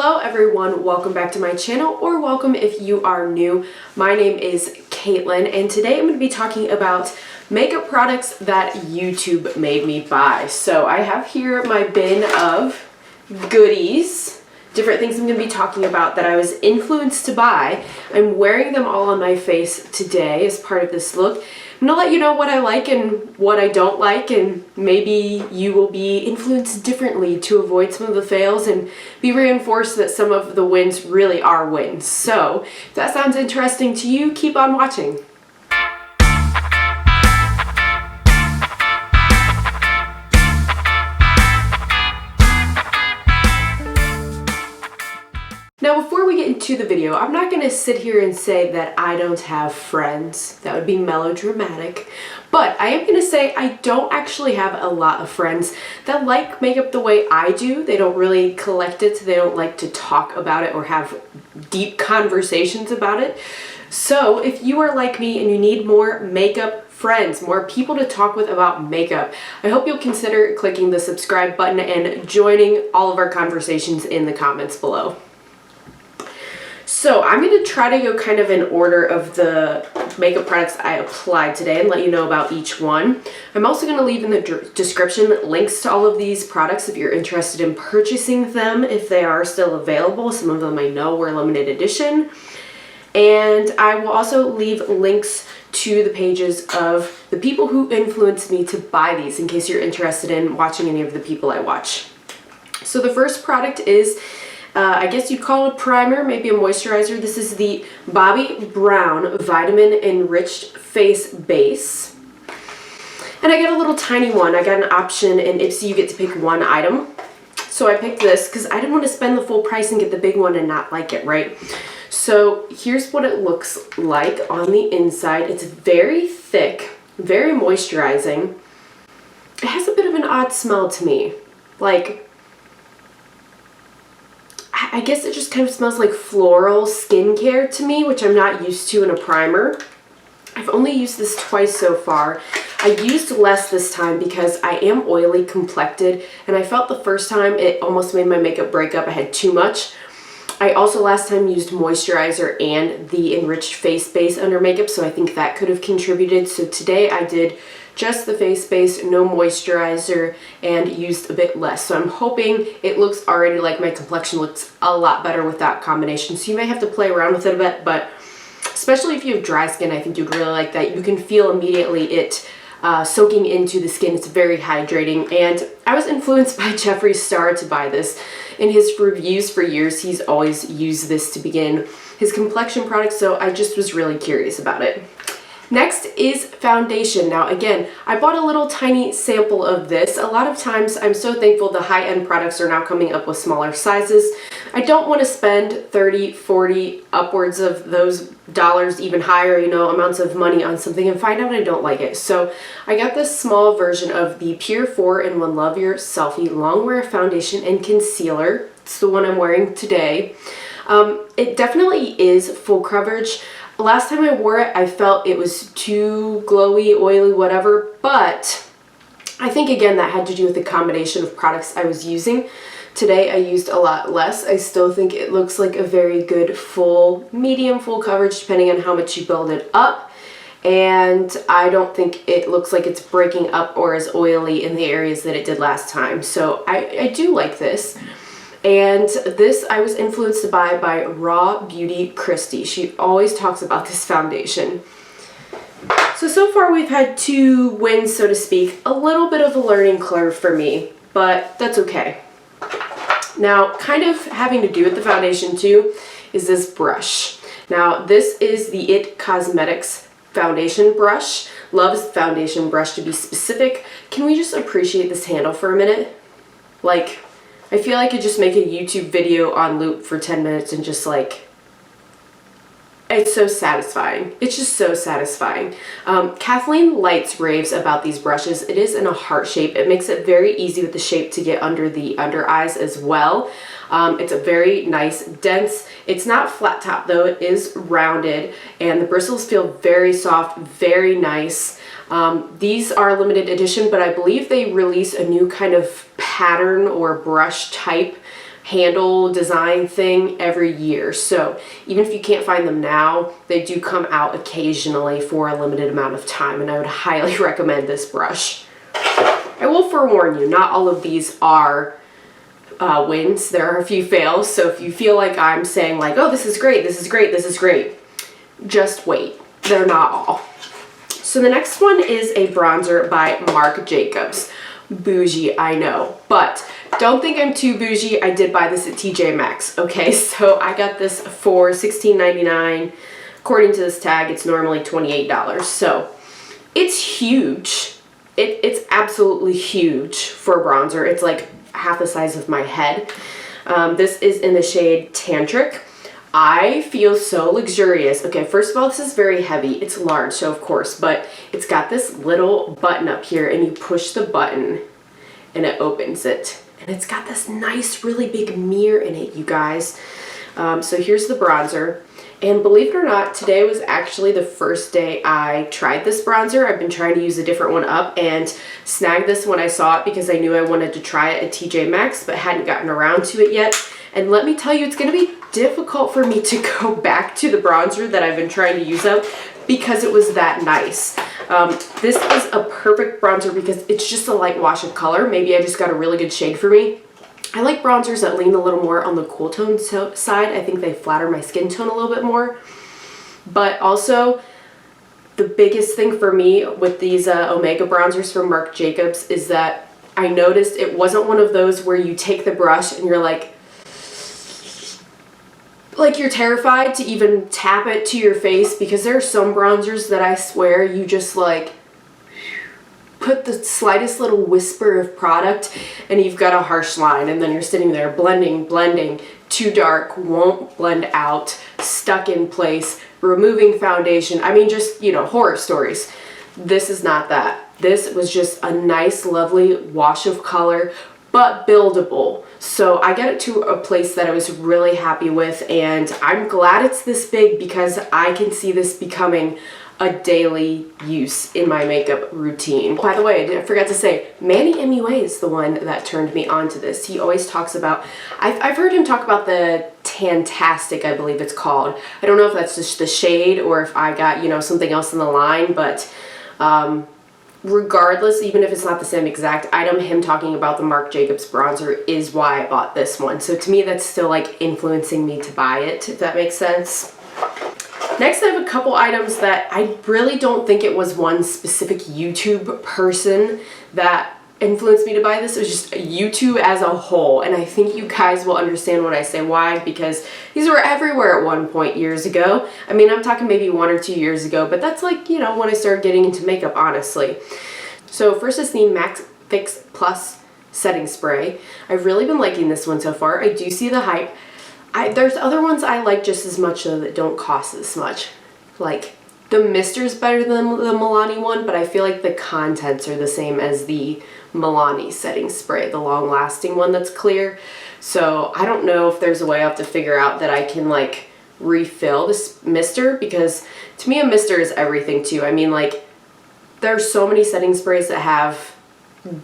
Hello everyone, welcome back to my channel, or welcome if you are new. My name is Caitlin, and today I'm going to be talking about makeup products that YouTube made me buy. So I have here my bin of goodies, different things I'm going to be talking about that I was influenced to buy. I'm wearing them all on my face today as part of this look. I'm going to let you know what I like and what I don't like, and maybe you will be influenced differently to avoid some of the fails and be reinforced that some of the wins really are wins. So if that sounds interesting to you, keep on watching. Now before we get into the video, I'm not going to sit here and say that I don't have friends. That would be melodramatic. But I am going to say I don't actually have a lot of friends that like makeup the way I do. They don't really collect it. They don't like to talk about it or have deep conversations about it. So if you are like me and you need more makeup friends, more people to talk with about makeup, I hope you'll consider clicking the subscribe button and joining all of our conversations in the comments below. So I'm going to try to go kind of in order of the makeup products I applied today and let you know about each one. I'm also going to leave in the description links to all of these products if you're interested in purchasing them, if they are still available. Some of them I know were limited edition. And I will also leave links to the pages of the people who influenced me to buy these in case you're interested in watching any of the people I watch. So the first product is I guess you'd call it a primer, maybe a moisturizer. This is the Bobbie Brown Vitamin Enriched Face Base. And I got a little tiny one. I got an option in Ipsy, you get to pick one item. So I picked this because I didn't want to spend the full price and get the big one and not like it, right? So here's what it looks like on the inside. It's very thick, very moisturizing. It has a bit of an odd smell to me. Like, I guess it just kind of smells like floral skincare to me, which I'm not used to in a primer. I've only used this twice so far. I used less this time because I am oily complected, and I felt the first time it almost made my makeup break up. I had too much. I also last time used moisturizer and the enriched face base under makeup, so I think that could have contributed. So today I did just the face base, no moisturizer, and used a bit less. So I'm hoping it looks already like my complexion looks a lot better with that combination. So you may have to play around with it a bit, but especially if you have dry skin, I think you'd really like that. You can feel immediately it soaking into the skin. It's very hydrating, and I was influenced by Jeffree Star to buy this. In his reviews for years, he's always used this to begin his complexion products, so I just was really curious about it. Next is foundation. Now again, I bought a little tiny sample of this. A lot of times I'm so thankful the high-end products are now coming up with smaller sizes. I don't want to spend 30, 40, upwards of those dollars, even higher, you know, amounts of money on something and find out I don't like it. So I got this small version of the Pure 4-in-1 Love Your Selfie Longwear Foundation and Concealer. It's the one I'm wearing today. It definitely is full coverage. Last time I wore it, I felt it was too glowy, oily, whatever, but I think again that had to do with the combination of products I was using. Today I used a lot less. I still think it looks like a very good full, medium full coverage depending on how much you build it up, and I don't think it looks like it's breaking up or as oily in the areas that it did last time. So I do like this. And this I was influenced to buy by Raw Beauty Christy. She always talks about this foundation. So far we've had two wins, so to speak. A little bit of a learning curve for me, but that's okay. Now, kind of having to do with the foundation too is this brush. Now, this is the IT Cosmetics foundation brush. Loves foundation brush to be specific. Can we just appreciate this handle for a minute? Like, I feel like I could just make a YouTube video on loop for 10 minutes and just like, it's so satisfying. It's just so satisfying. Kathleen Lights raves about these brushes. It is in a heart shape. It makes it very easy with the shape to get under the under eyes as well. It's a very nice, dense, it's not flat top though, it is rounded, and the bristles feel very soft, very nice. These are limited edition, but I believe they release a new kind of pattern or brush type handle design thing every year. So even if you can't find them now, they do come out occasionally for a limited amount of time, and I would highly recommend this brush. I will forewarn you, not all of these are wins. There are a few fails, so if you feel like I'm saying like, oh, this is great, this is great, this is great, just wait. They're not all. So the next one is a bronzer by Marc Jacobs. Bougie, I know, but don't think I'm too bougie. I did buy this at TJ Maxx, okay? So I got this for $16.99. According to this tag, it's normally $28. So it's huge. It's absolutely huge for a bronzer. It's like half the size of my head. This is in the shade Tantric. I feel so luxurious. Okay, first of all, this is very heavy. It's large, so of course, but it's got this little button up here, and you push the button and it opens it. And it's got this nice, really big mirror in it, you guys. So here's the bronzer. And believe it or not, today was actually the first day I tried this bronzer. I've been trying to use a different one up and snagged this when I saw it because I knew I wanted to try it at TJ Maxx, but hadn't gotten around to it yet. And let me tell you, it's going to be difficult for me to go back to the bronzer that I've been trying to use up because it was that nice. This is a perfect bronzer because it's just a light wash of color. Maybe I just got a really good shade for me. I like bronzers that lean a little more on the cool tone side. I think they flatter my skin tone a little bit more. But also, the biggest thing for me with these Omega bronzers from Marc Jacobs is that I noticed it wasn't one of those where you take the brush and you're like you're terrified to even tap it to your face, because there are some bronzers that I swear you just like put the slightest little whisper of product and you've got a harsh line, and then you're sitting there blending, too dark, won't blend out, stuck in place, removing foundation. I mean, just, you know, horror stories. This is not that. This was just a nice, lovely wash of color, but buildable. So I got it to a place that I was really happy with, and I'm glad it's this big because I can see this becoming a daily use in my makeup routine. By the way, I forgot to say, Manny MUA is the one that turned me onto this. He always talks about, I've heard him talk about the Tantastic, I believe it's called. I don't know if that's just the shade or if I got, you know, something else in the line, but regardless, even if it's not the same exact item, him talking about the Marc Jacobs bronzer is why I bought this one. So to me, that's still like influencing me to buy it, if that makes sense. Next, I have a couple items that I really don't think it was one specific YouTube person that influenced me to buy this. It was just YouTube as a whole, and I think you guys will understand when I say why, because these were everywhere at one point years ago. I mean, I'm talking maybe 1 or 2 years ago, but that's like, you know, when I started getting into makeup, honestly. So first is the Max Fix Plus setting spray. I've really been liking this one so far. I do see the hype. There's other ones I like just as much though that don't cost as much. Like the Mister's better than the Milani one, but I feel like the contents are the same as the Milani setting spray, the long lasting one that's clear. So I don't know if there's a way I have to figure out that I can like refill this Mister, because to me a Mister is everything too. I mean, like there's so many setting sprays that have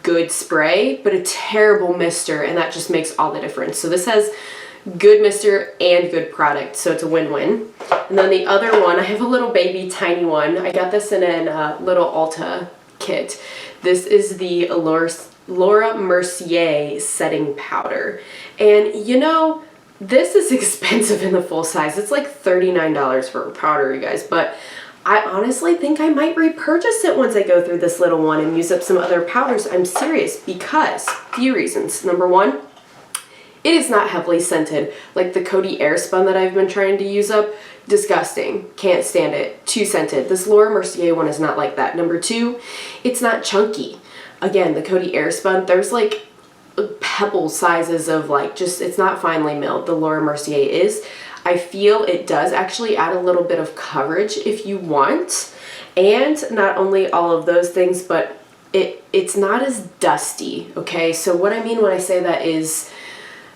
good spray but a terrible Mister, and that just makes all the difference. So this has good Mister and good product, so it's a win-win. And then the other one, I have a little baby tiny one. I got this in a little Ulta kit. This is the Laura Mercier setting powder, and you know, this is expensive in the full size. It's like $39 for a powder, you guys, but I honestly think I might repurchase it once I go through this little one and use up some other powders. I'm serious, because a few reasons. Number one, it is not heavily scented like the Coty Airspun that I've been trying to use up. Disgusting. Can't stand it. Too scented. This Laura Mercier one is not like that. Number two, it's not chunky. Again, the Coty Airspun, there's like pebble sizes of like just, it's not finely milled. The Laura Mercier is. I feel it does actually add a little bit of coverage if you want. And not only all of those things, but it's not as dusty, okay? So what I mean when I say that is,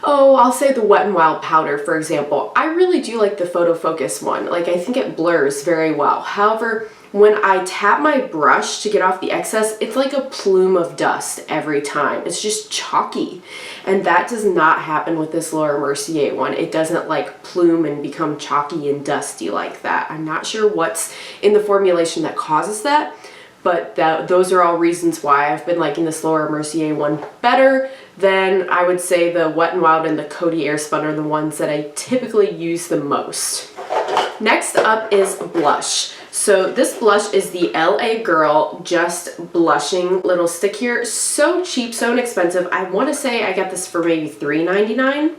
oh, I'll say the Wet n Wild powder, for example. I really do like the Photo Focus one. Like, I think it blurs very well. However, when I tap my brush to get off the excess, it's like a plume of dust every time. It's just chalky. And that does not happen with this Laura Mercier one. It doesn't like plume and become chalky and dusty like that. I'm not sure what's in the formulation that causes that, but those are all reasons why I've been liking this Laura Mercier one better than, I would say, the Wet n Wild and the Coty Airspun are the ones that I typically use the most. Next up is blush. So this blush is the LA Girl Just Blushing little stick here. So cheap, so inexpensive. I want to say I got this for maybe $3.99.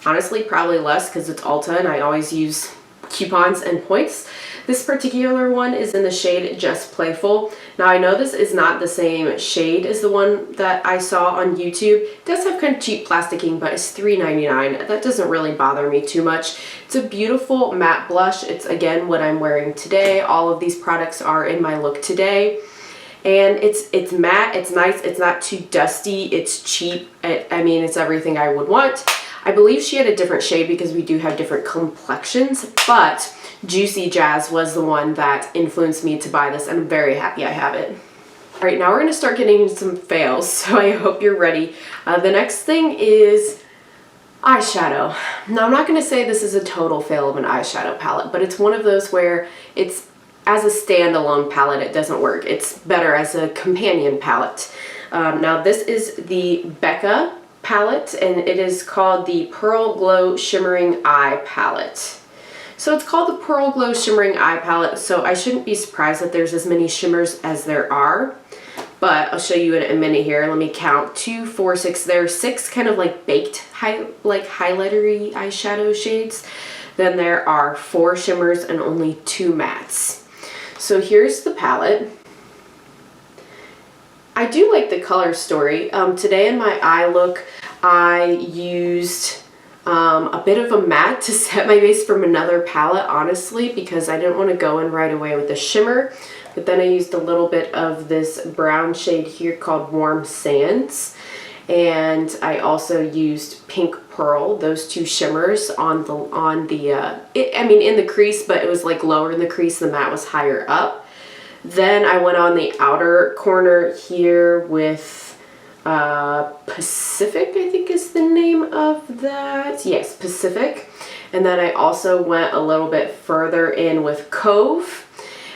Honestly, probably less because it's Ulta and I always use coupons and points. This particular one is in the shade Just Playful. Now I know this is not the same shade as the one that I saw on YouTube. It does have kind of cheap plasticking, but it's $3.99. That doesn't really bother me too much. It's a beautiful matte blush. It's again what I'm wearing today. All of these products are in my look today. And it's matte, it's nice, it's not too dusty, it's cheap. I mean, it's everything I would want. I believe she had a different shade because we do have different complexions, but Juicy Jazz was the one that influenced me to buy this, and I'm very happy I have it. All right, now we're going to start getting into some fails, so I hope you're ready. The next thing is eyeshadow. Now, I'm not going to say this is a total fail of an eyeshadow palette, but it's one of those where it's, as a standalone palette, it doesn't work. It's better as a companion palette. Now, this is the Becca Palette, and it is called the Pearl Glow Shimmering Eye Palette. So it's called the Pearl Glow Shimmering Eye Palette, so I shouldn't be surprised that there's as many shimmers as there are. But I'll show you in a minute here. Let me count. 2, 4, 6. There are 6 kind of like baked, highlightery eyeshadow shades. Then there are 4 shimmers and only 2 mattes. So here's the palette. I do like the color story. Today in my eye look, I used a bit of a matte to set my base from another palette, honestly, because I didn't want to go in right away with the shimmer. But then I used a little bit of this brown shade here called Warm Sands. And I also used Pink Pearl, those 2 shimmers in the crease, but it was like lower in the crease, the matte was higher up. Then I went on the outer corner here with Pacific, I think is the name of that. Yes, Pacific. And then I also went a little bit further in with Cove.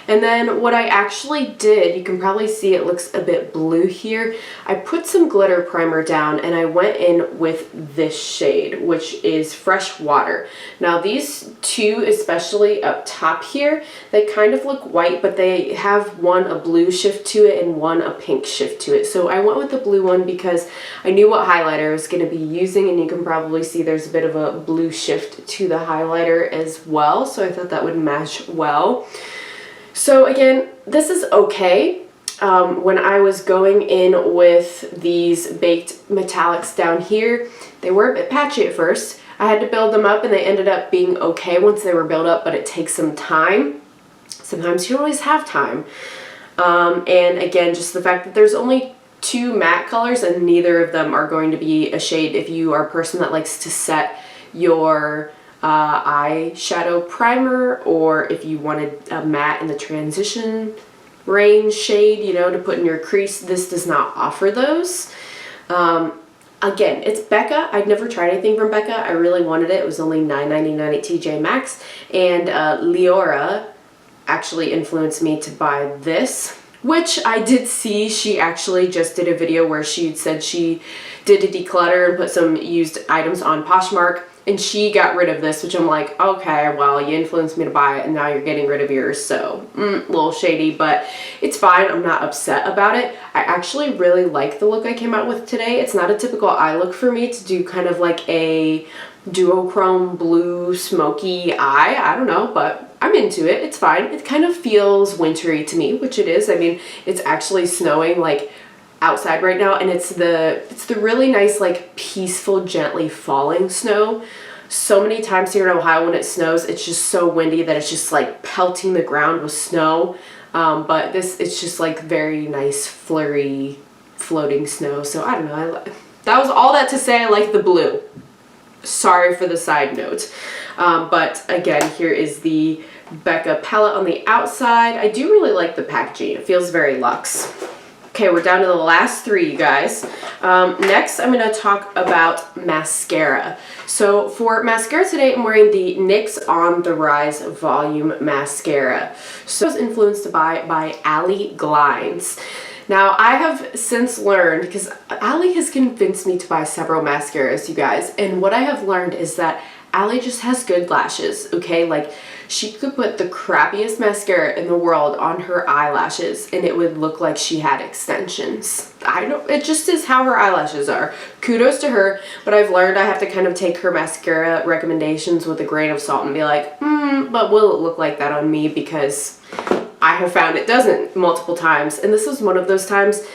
And then what I actually did, you can probably see it looks a bit blue here. I put some glitter primer down and I went in with this shade, which is Fresh Water. Now these 2, especially up top here, they kind of look white, but they have one a blue shift to it and one a pink shift to it. So I went with the blue one because I knew what highlighter I was going to be using, and you can probably see there's a bit of a blue shift to the highlighter as well. So I thought that would match well. So again, this is okay. When I was going in with these baked metallics down here, they were a bit patchy at first. I had to build them up and they ended up being okay once they were built up, but it takes some time. Sometimes you don't always have time. And again, just the fact that there's only 2 matte colors and neither of them are going to be a shade if you are a person that likes to set your eyeshadow primer, or if you wanted a matte in the transition range shade, you know, to put in your crease. This does not offer those. Again, it's Becca. I'd never tried anything from Becca. I really wanted it. It was only $9.99 at TJ Maxx, and Leora actually influenced me to buy this, which I did see. She actually just did a video where she said she did a declutter and put some used items on Poshmark, and she got rid of this, which I'm like, okay, well, you influenced me to buy it and now you're getting rid of yours, so a little shady, but it's fine. I'm not upset about it. I actually really like the look I came out with today. It's not a typical eye look for me to do kind of like a duochrome blue smoky eye. I don't know, but I'm into it. It's fine. It kind of feels wintry to me, which it is. I mean, it's actually snowing like outside right now, and it's the really nice, like, peaceful, gently falling snow. So many times here in Ohio when it snows, it's just so windy that it's just like pelting the ground with snow. But it's just like very nice, flurry, floating snow. So I don't know. That was all that to say I like the blue. Sorry for the side note. But again, here is the Becca palette on the outside. I do really like the packaging. It feels very luxe. Okay, we're down to the last three, you guys. Next, I'm going to talk about mascara. So for mascara today, I'm wearing the NYX On The Rise Volume Mascara. So it was influenced by Alley Glides. Now, I have since learned, because Alley has convinced me to buy several mascaras, you guys, and what I have learned is that Alley just has good lashes, okay? Like, she could put the crappiest mascara in the world on her eyelashes and it would look like she had extensions. It just is how her eyelashes are. Kudos to her, but I've learned I have to kind of take her mascara recommendations with a grain of salt and be like, but will it look like that on me? Because I have found it doesn't multiple times, and this was one of those times.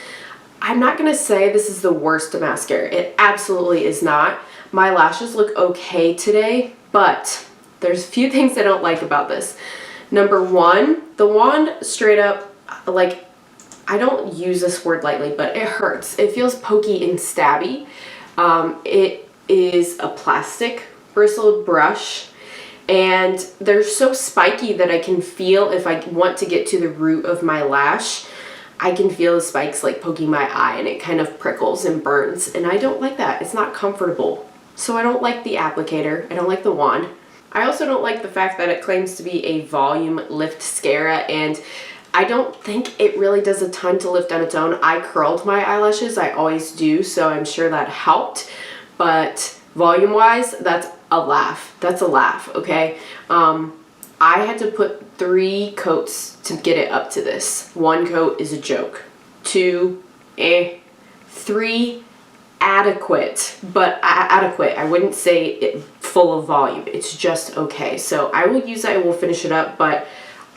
I'm not gonna say this is the worst mascara. It absolutely is not. My lashes look okay today, but there's a few things I don't like about this. Number one, the wand straight up, like, I don't use this word lightly, but it hurts. It feels pokey and stabby. It is a plastic bristled brush, and they're so spiky that I can feel, if I want to get to the root of my lash, I can feel the spikes like poking my eye, and it kind of prickles and burns, and I don't like that. It's not comfortable. So I don't like the applicator. I don't like the wand. I also don't like the fact that it claims to be a volume lift mascara, and I don't think it really does a ton to lift on its own. I curled my eyelashes, I always do, so I'm sure that helped, but volume-wise, that's a laugh. That's a laugh, okay? I had to put 3 coats to get it up to this. 1 coat is a joke. 2, 3, adequate, but adequate. I wouldn't say it full of volume. It's just okay. So I will use it, I will finish it up, but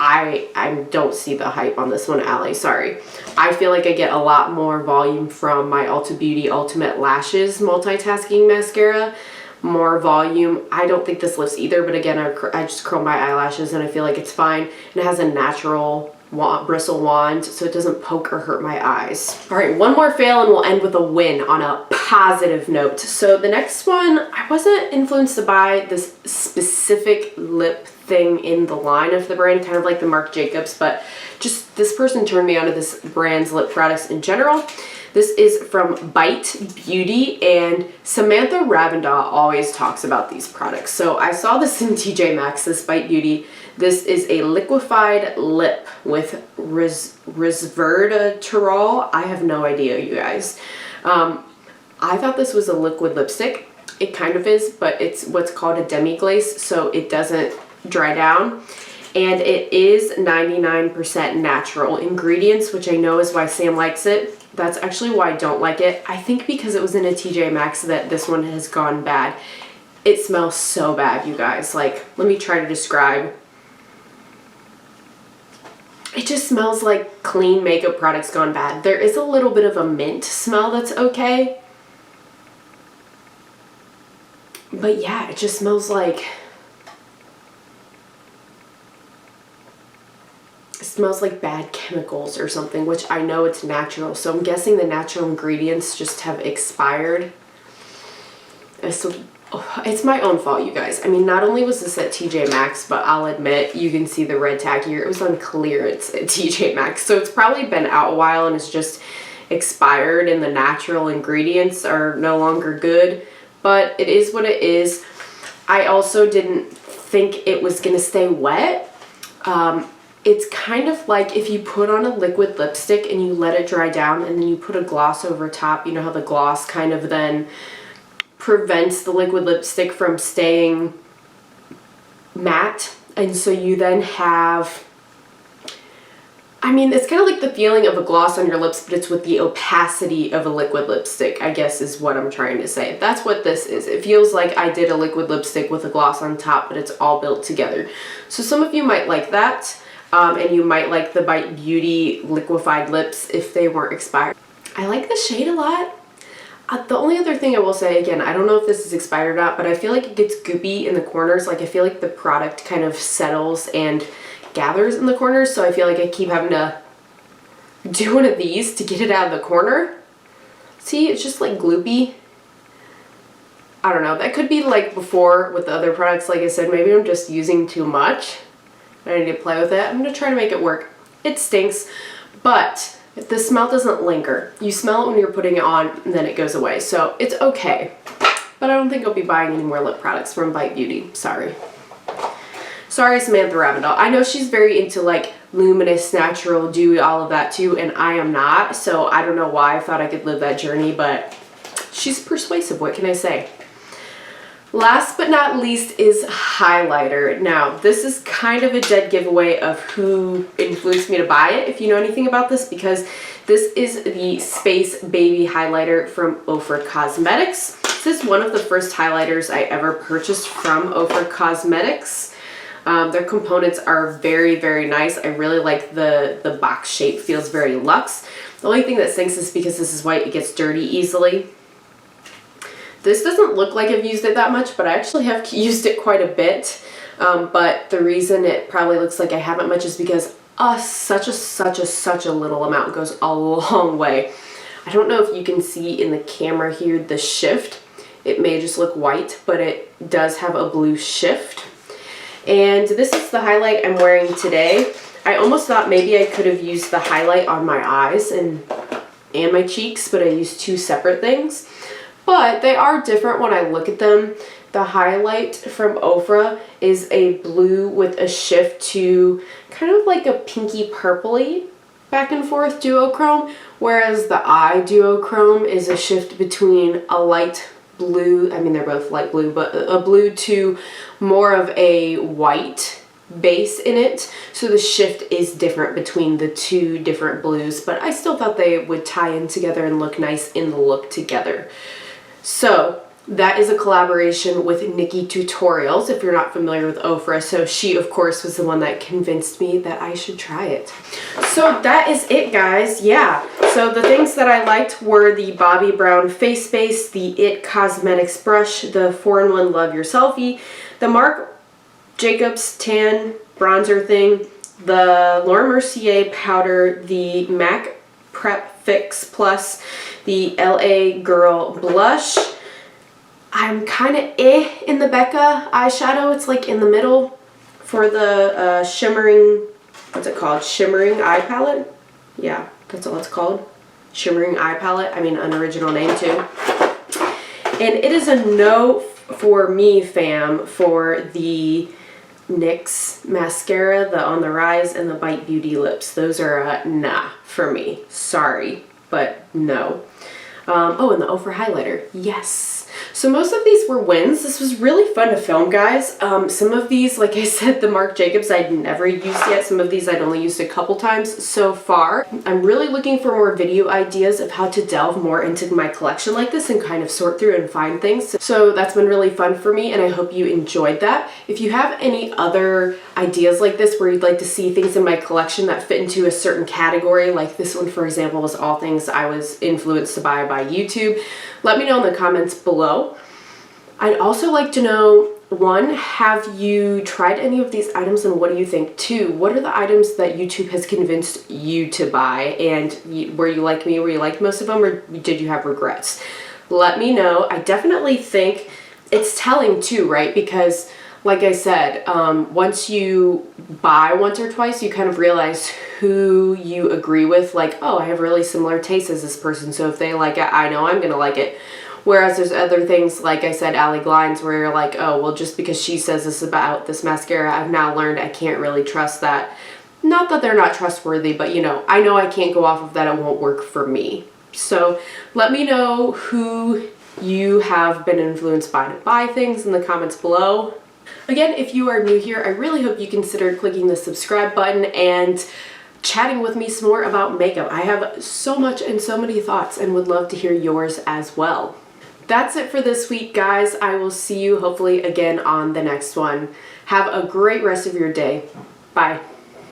I don't see the hype on this one, Alley. Sorry. I feel like I get a lot more volume from my Ulta Beauty Ultimate Lashes Multitasking Mascara. More volume. I don't think this lifts either, but again, I just curl my eyelashes and I feel like it's fine. And it has a natural bristle wand, so it doesn't poke or hurt my eyes. All right, one more fail and we'll end with a win on a positive note. So the next one, I wasn't influenced to buy this specific lip thing in the line of the brand, kind of like the Marc Jacobs, but just this person turned me onto this brand's lip products in general. This is from Bite Beauty, and Samantha Ravindau always talks about these products. So I saw this in TJ Maxx, this Bite Beauty. This is a liquefied lip with resveratrol. I have no idea, you guys. I thought this was a liquid lipstick. It kind of is, but it's what's called a demi-glace, so it doesn't dry down. And it is 99% natural ingredients, which I know is why Sam likes it. That's actually why I don't like it. I think because it was in a TJ Maxx that this one has gone bad. It smells so bad, you guys. Like, let me try to describe. It just smells like clean makeup products gone bad. There is a little bit of a mint smell that's okay. But yeah, it just smells like... It smells like bad chemicals or something, which I know it's natural. So I'm guessing the natural ingredients just have expired. So, it's my own fault, you guys. I mean, not only was this at TJ Maxx, but I'll admit, you can see the red tag here. It was on clearance at TJ Maxx. So it's probably been out a while and it's just expired and the natural ingredients are no longer good. But it is what it is. I also didn't think it was going to stay wet. It's kind of like if you put on a liquid lipstick and you let it dry down and then you put a gloss over top. You know how the gloss kind of then prevents the liquid lipstick from staying matte, and so you then have, I mean, it's kind of like the feeling of a gloss on your lips, but it's with the opacity of a liquid lipstick, I guess is what I'm trying to say. That's what this is. It feels like I did a liquid lipstick with a gloss on top, but it's all built together. So some of you might like that, and you might like the Bite Beauty liquefied lips if they weren't expired. I like the shade a lot. The only other thing I will say, again, I don't know if this is expired or not, but I feel like it gets goopy in the corners. Like, I feel like the product kind of settles and gathers in the corners, so I feel like I keep having to do one of these to get it out of the corner. See, it's just like gloopy. I don't know. That could be like before with the other products. Like I said, maybe I'm just using too much. I need to play with it. I'm going to try to make it work. It stinks, but the smell doesn't linger. You smell it when you're putting it on and then it goes away. So it's okay. But I don't think I'll be buying any more lip products from Bite Beauty. Sorry. Sorry, Samantha Ravendell. I know she's very into like luminous, natural, dewy, all of that too, and I am not. So I don't know why I thought I could live that journey, but she's persuasive. What can I say? Last but not least is highlighter. Now, this is kind of a dead giveaway of who influenced me to buy it, if you know anything about this, because this is the Space Baby highlighter from Ofra Cosmetics. This is one of the first highlighters I ever purchased from Ofra Cosmetics. Their components are very, very nice. I really like the box shape, feels very luxe. The only thing that stinks is because this is white, it gets dirty easily. This doesn't look like I've used it that much, but I actually have used it quite a bit. But the reason it probably looks like I haven't much is because such a little amount goes a long way. I don't know if you can see in the camera here the shift. It may just look white, but it does have a blue shift. And this is the highlight I'm wearing today. I almost thought maybe I could have used the highlight on my eyes and my cheeks, but I used two separate things. But they are different when I look at them. The highlight from Ofra is a blue with a shift to kind of like a pinky purpley back and forth duochrome, whereas the eye duochrome is a shift between a light blue, I mean they're both light blue, but a blue to more of a white base in it. So the shift is different between the two different blues, but I still thought they would tie in together and look nice in the look together. So that is a collaboration with Nikki Tutorials, if you're not familiar with Ofra. So she, of course, was the one that convinced me that I should try it. So that is it, guys. Yeah. So the things that I liked were the Bobbie Brown Face Base, the It Cosmetics Brush, the 4-in-1 Love Your Selfie, the Marc Jacobs Tan Bronzer thing, the Laura Mercier Powder, the MAC Prep Fix Plus, the LA Girl Blush. I'm kind of in the Becca eyeshadow. It's like in the middle for the Shimmering, what's it called? Shimmering Eye Palette? Yeah, that's what it's called. Shimmering Eye Palette. I mean, an original name too. And it is a no for me, fam, for the NYX mascara, the On the Rise, and the Bite Beauty lips. Those are nah for me. Sorry, but no. Oh, and the Ofra highlighter. Yes. So most of these were wins. This was really fun to film, guys. Some of these, like I said, the Marc Jacobs I'd never used yet. Some of these I'd only used a couple times so far. I'm really looking for more video ideas of how to delve more into my collection like this and kind of sort through and find things. So that's been really fun for me, and I hope you enjoyed that. If you have any other ideas like this where you'd like to see things in my collection that fit into a certain category, like this one, for example, was all things I was influenced to buy by YouTube, let me know in the comments below. I'd also like to know, 1, have you tried any of these items and what do you think? 2, what are the items that YouTube has convinced you to buy, and were you like me, were you like most of them, or did you have regrets? Let me know. I definitely think it's telling too, right? Because like I said, once you buy once or twice, you kind of realize who you agree with. Like, oh, I have really similar tastes as this person, so if they like it, I know I'm gonna like it. Whereas there's other things, like I said, Ally Glines, where you're like, oh, well, just because she says this about this mascara, I've now learned I can't really trust that. Not that they're not trustworthy, but you know I can't go off of that, it won't work for me. So let me know who you have been influenced by to buy things in the comments below. Again, if you are new here, I really hope you consider clicking the subscribe button and chatting with me some more about makeup. I have so much and so many thoughts and would love to hear yours as well. That's it for this week, guys. I will see you hopefully again on the next one. Have a great rest of your day. Bye.